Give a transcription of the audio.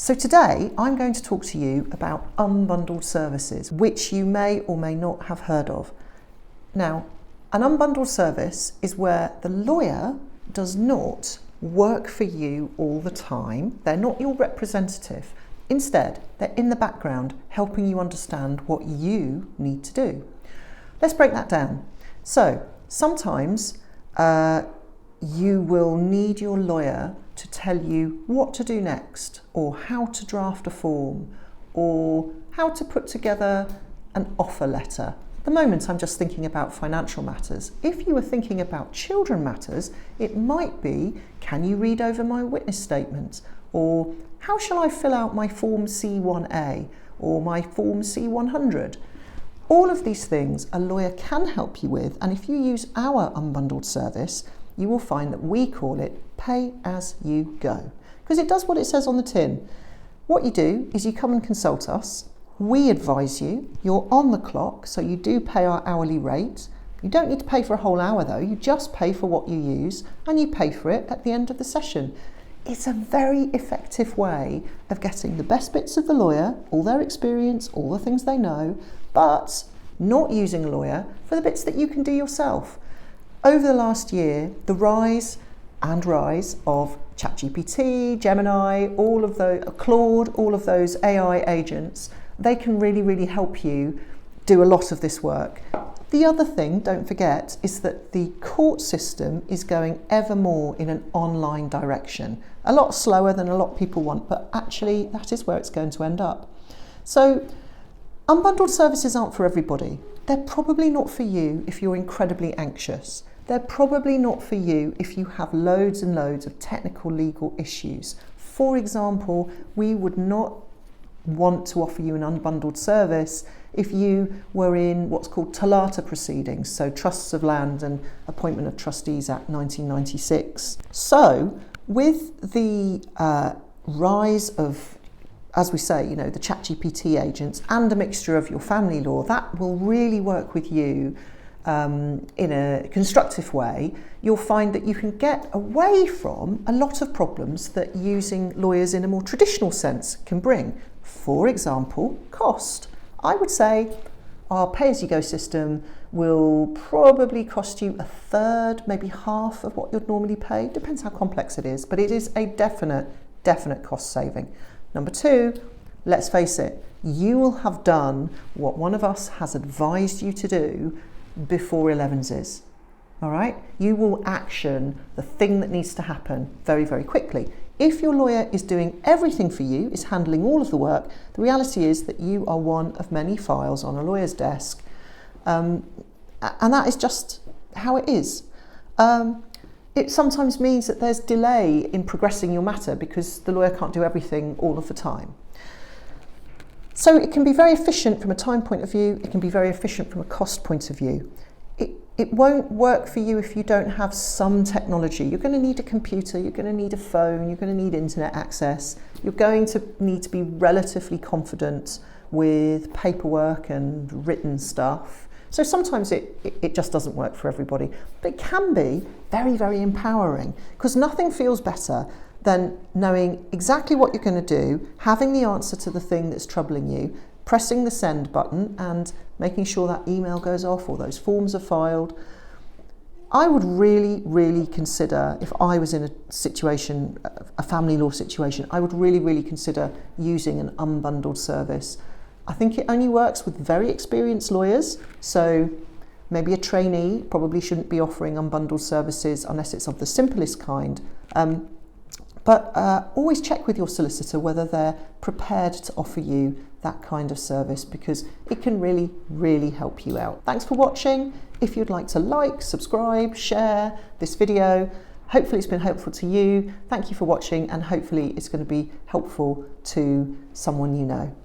So today I'm going to talk to you about unbundled services, which you may or may not have heard of. Now, an unbundled service is where the lawyer does not work for you all the time. They're not your representative. Instead, they're in the background helping you understand what you need to do. Let's break that down. So sometimes you will need your lawyer to tell you what to do next, or how to draft a form, or how to put together an offer letter. At the moment, I'm just thinking about financial matters. If you were thinking about children matters, it might be, can you read over my witness statement? Or how shall I fill out my form C1A or my form C100? All of these things a lawyer can help you with, and if you use our unbundled service, you will find that we call it pay as you go, because it does what it says on the tin. What you do is you come and consult us, we advise you, you're on the clock, so you do pay our hourly rate. You don't need to pay for a whole hour though, you just pay for what you use, and you pay for it at the end of the session. It's a very effective way of getting the best bits of the lawyer, all their experience, all the things they know, but not using a lawyer for the bits that you can do yourself. Over the last year, the rise of ChatGPT, Gemini, all of those, Claude, all of those AI agents, they can really help you do a lot of this work. The other thing, don't forget, is that the court system is going ever more in an online direction. A lot slower than a lot of people want, but actually that is where it's going to end up. So unbundled services aren't for everybody. They're probably not for you if you're incredibly anxious. They're probably not for you if you have loads and loads of technical legal issues. For example, we would not want to offer you an unbundled service if you were in what's called talata proceedings, so Trusts of Land and Appointment of Trustees Act 1996. So with the rise of, as we say, the ChatGPT agents and a mixture of your family law, that will really work with you in a constructive way. You'll find that you can get away from a lot of problems that using lawyers in a more traditional sense can bring. For example, cost. I would say our pay-as-you-go system will probably cost you a third, maybe half of what you'd normally pay. Depends how complex it is, but it is a definite cost saving. Number two, let's face it, you will have done what one of us has advised you to do before 11s is. All right? You will action the thing that needs to happen very quickly. If your lawyer is doing everything for you, is handling all of the work, the reality is that you are one of many files on a lawyer's desk, and that is just how it is. It sometimes means that there's delay in progressing your matter because the lawyer can't do everything all of the time. So it can be very efficient from a time point of view, it can be very efficient from a cost point of view. It won't work for you if you don't have some technology. You're going to need a computer, you're going to need a phone, you're going to need internet access. You're going to need to be relatively confident with paperwork and written stuff. So sometimes it just doesn't work for everybody. But it can be very empowering, because nothing feels better than knowing exactly what you're going to do, having the answer to the thing that's troubling you, pressing the send button and making sure that email goes off or those forms are filed. I would really consider, if I was in a situation, a family law situation, I would really consider using an unbundled service. I think it only works with very experienced lawyers, so maybe a trainee probably shouldn't be offering unbundled services unless it's of the simplest kind. But always check with your solicitor whether they're prepared to offer you that kind of service, because it can really help you out. Thanks for watching. If you'd like to like, subscribe, share this video, hopefully it's been helpful to you. Thank you for watching, and hopefully it's going to be helpful to someone you know.